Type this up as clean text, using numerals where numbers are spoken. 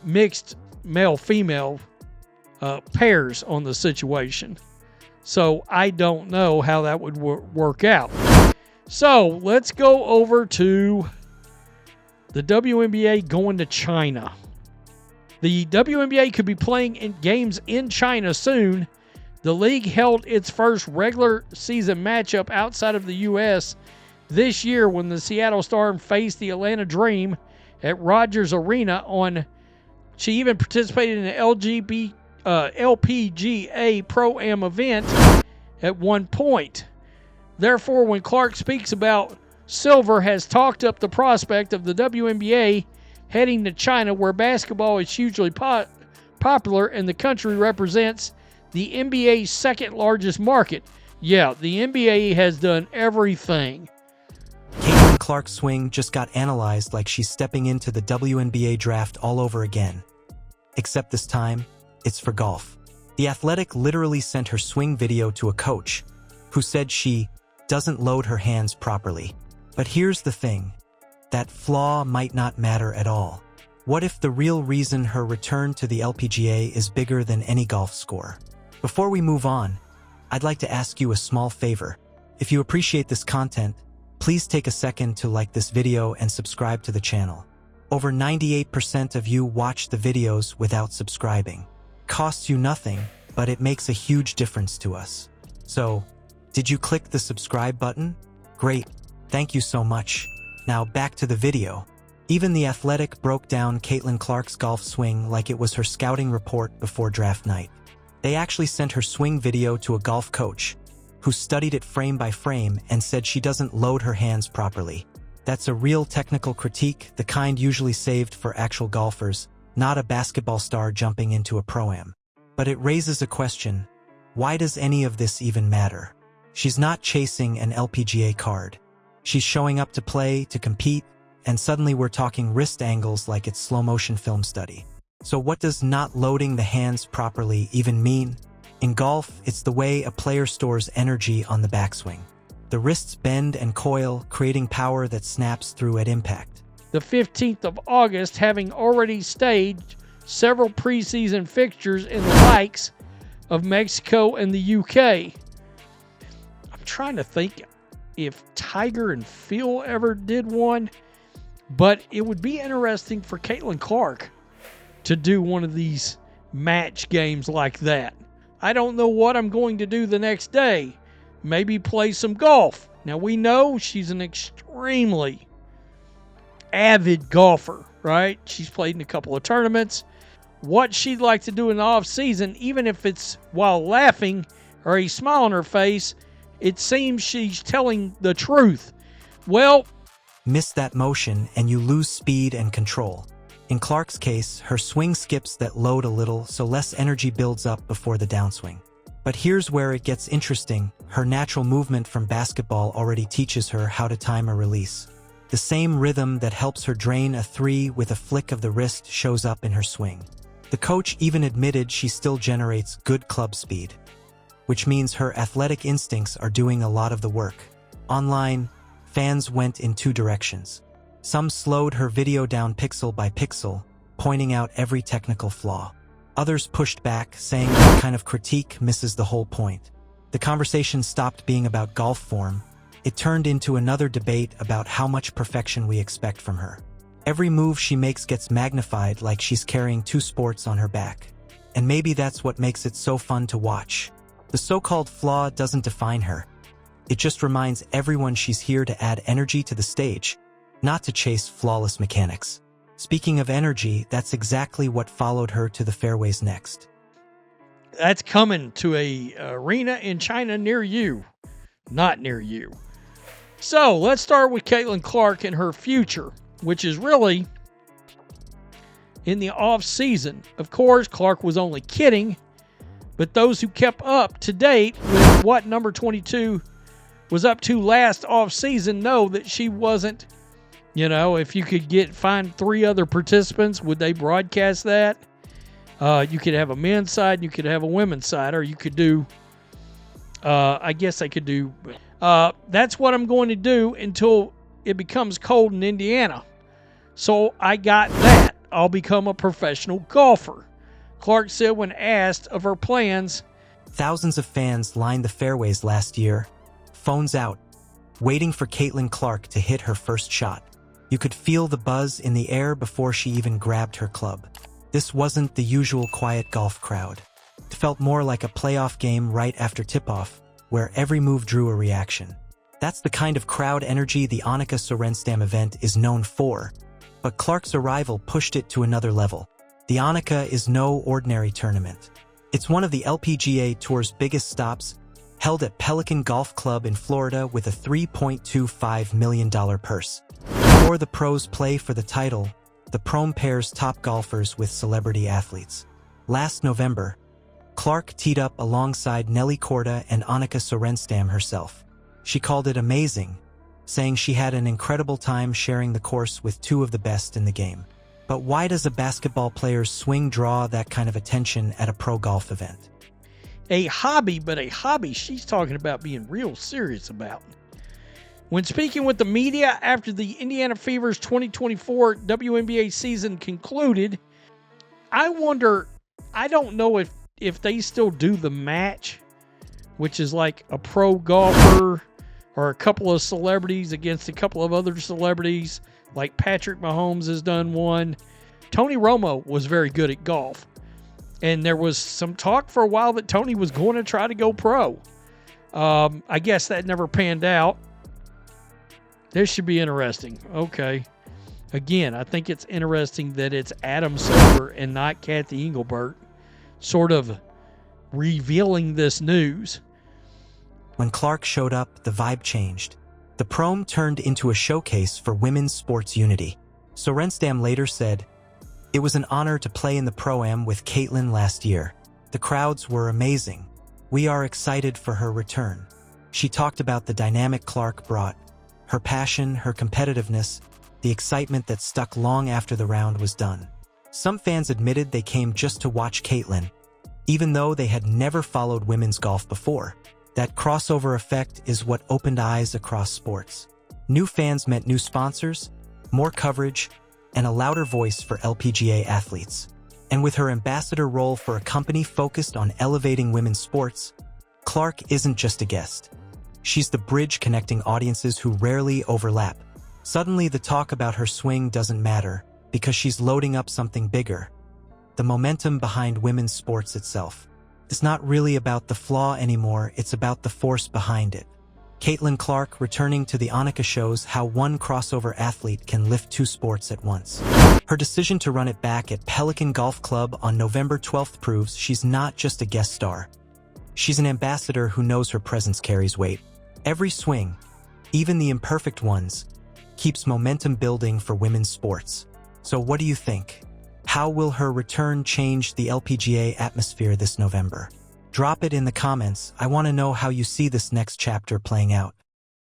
mixed male-female pairs on the situation. So I don't know how that would work out. So let's go over to the WNBA going to China. The WNBA could be playing in games in China soon. The league held its first regular season matchup outside of the U.S. this year when the Seattle Storm faced the Atlanta Dream at Rogers Arena she even participated in the LPGA Pro-Am event at one point. Therefore, when Clark speaks about Silver has talked up the prospect of the WNBA heading to China, where basketball is hugely popular and the country represents the NBA's second largest market. Yeah, the NBA has done everything. Caitlin Clark's swing just got analyzed like she's stepping into the WNBA draft all over again. Except this time, it's for golf. The Athletic literally sent her swing video to a coach, who said she doesn't load her hands properly. But here's the thing. That flaw might not matter at all. What if the real reason her return to the LPGA is bigger than any golf score? Before we move on, I'd like to ask you a small favor. If you appreciate this content, please take a second to like this video and subscribe to the channel. Over 98% of you watch the videos without subscribing. Costs you nothing, but it makes a huge difference to us. So, did you click the subscribe button? Great, thank you so much. Now back to the video. Even The Athletic broke down Caitlin Clark's golf swing like it was her scouting report before draft night. They actually sent her swing video to a golf coach, who studied it frame by frame and said she doesn't load her hands properly. That's a real technical critique, the kind usually saved for actual golfers, not a basketball star jumping into a pro-am. But it raises a question. Why does any of this even matter? She's not chasing an LPGA card. She's showing up to play, to compete, and suddenly we're talking wrist angles like it's slow-motion film study. So what does not loading the hands properly even mean? In golf, it's the way a player stores energy on the backswing. The wrists bend and coil, creating power that snaps through at impact. The 15th of August, having already staged several preseason fixtures in the likes of Mexico and the UK. I'm trying to think if Tiger and Phil ever did one, but it would be interesting for Caitlin Clark to do one of these match games like that. I don't know what I'm going to do the next day. Maybe play some golf. Now, we know she's an extremely avid golfer, right? She's played in a couple of tournaments. What she'd like to do in the off season, even if it's while laughing or a smile on her face, it seems she's telling the truth. Well, miss that motion and you lose speed and control. In Clark's case, her swing skips that load a little so less energy builds up before the downswing. But here's where it gets interesting. Her natural movement from basketball already teaches her how to time a release. The same rhythm that helps her drain a three with a flick of the wrist shows up in her swing. The coach even admitted she still generates good club speed, which means her athletic instincts are doing a lot of the work. Online, fans went in two directions. Some slowed her video down pixel by pixel, pointing out every technical flaw. Others pushed back, saying that kind of critique misses the whole point. The conversation stopped being about golf form. It turned into another debate about how much perfection we expect from her. Every move she makes gets magnified like she's carrying two sports on her back. And maybe that's what makes it so fun to watch. The so-called flaw doesn't define her. It just reminds everyone she's here to add energy to the stage, not to chase flawless mechanics. Speaking of energy, that's exactly what followed her to the fairways next. That's coming to a arena in China near you. Not near you. So, let's start with Caitlin Clark and her future, which is really in the off-season. Of course, Clark was only kidding, but those who kept up to date with what number 22 was up to last off-season know that she wasn't, if you could find three other participants, would they broadcast that? You could have a men's side, you could have a women's side, or you could do, I guess I could do, that's what I'm going to do until it becomes cold in Indiana. So I got that. I'll become a professional golfer," Clark said when asked of her plans. Thousands of fans lined the fairways last year, phones out, waiting for Caitlin Clark to hit her first shot. You could feel the buzz in the air before she even grabbed her club. This wasn't the usual quiet golf crowd. It felt more like a playoff game right after tip-off, where every move drew a reaction. That's the kind of crowd energy the Annika Sorenstam event is known for, but Clark's arrival pushed it to another level. The Annika is no ordinary tournament. It's one of the LPGA Tour's biggest stops, held at Pelican Golf Club in Florida with a $3.25 million purse. Before the pros play for the title, the proam pairs top golfers with celebrity athletes. Last November, Clark teed up alongside Nelly Korda and Annika Sorenstam herself. She called it amazing, saying she had an incredible time sharing the course with two of the best in the game. But why does a basketball player's swing draw that kind of attention at a pro golf event? A hobby, but a hobby she's talking about being real serious about. When speaking with the media after the Indiana Fever's 2024 WNBA season concluded, I don't know if they still do the match, which is like a pro golfer or a couple of celebrities against a couple of other celebrities, like Patrick Mahomes has done one. Tony Romo was very good at golf. And there was some talk for a while that Tony was going to try to go pro. I guess that never panned out. This should be interesting. Okay. Again, I think it's interesting that it's Adam Silver and not Kathy Engelbert sort of revealing this news. When Clark showed up, the vibe changed. The proam turned into a showcase for women's sports unity. Sorenstam later said, "It was an honor to play in the proam with Caitlin last year. The crowds were amazing. We are excited for her return." She talked about the dynamic Clark brought, her passion, her competitiveness, the excitement that stuck long after the round was done. Some fans admitted they came just to watch Caitlin, even though they had never followed women's golf before. That crossover effect is what opened eyes across sports. New fans meant new sponsors, more coverage, and a louder voice for LPGA athletes. And with her ambassador role for a company focused on elevating women's sports, Clark isn't just a guest. She's the bridge connecting audiences who rarely overlap. Suddenly, the talk about her swing doesn't matter because she's loading up something bigger. The momentum behind women's sports itself. It's not really about the flaw anymore, it's about the force behind it. Caitlin Clark returning to the Annika shows how one crossover athlete can lift two sports at once. Her decision to run it back at Pelican Golf Club on November 12th proves she's not just a guest star. She's an ambassador who knows her presence carries weight. Every swing, even the imperfect ones, keeps momentum building for women's sports. So what do you think? How will her return change the LPGA atmosphere this November? Drop it in the comments. I want to know how you see this next chapter playing out.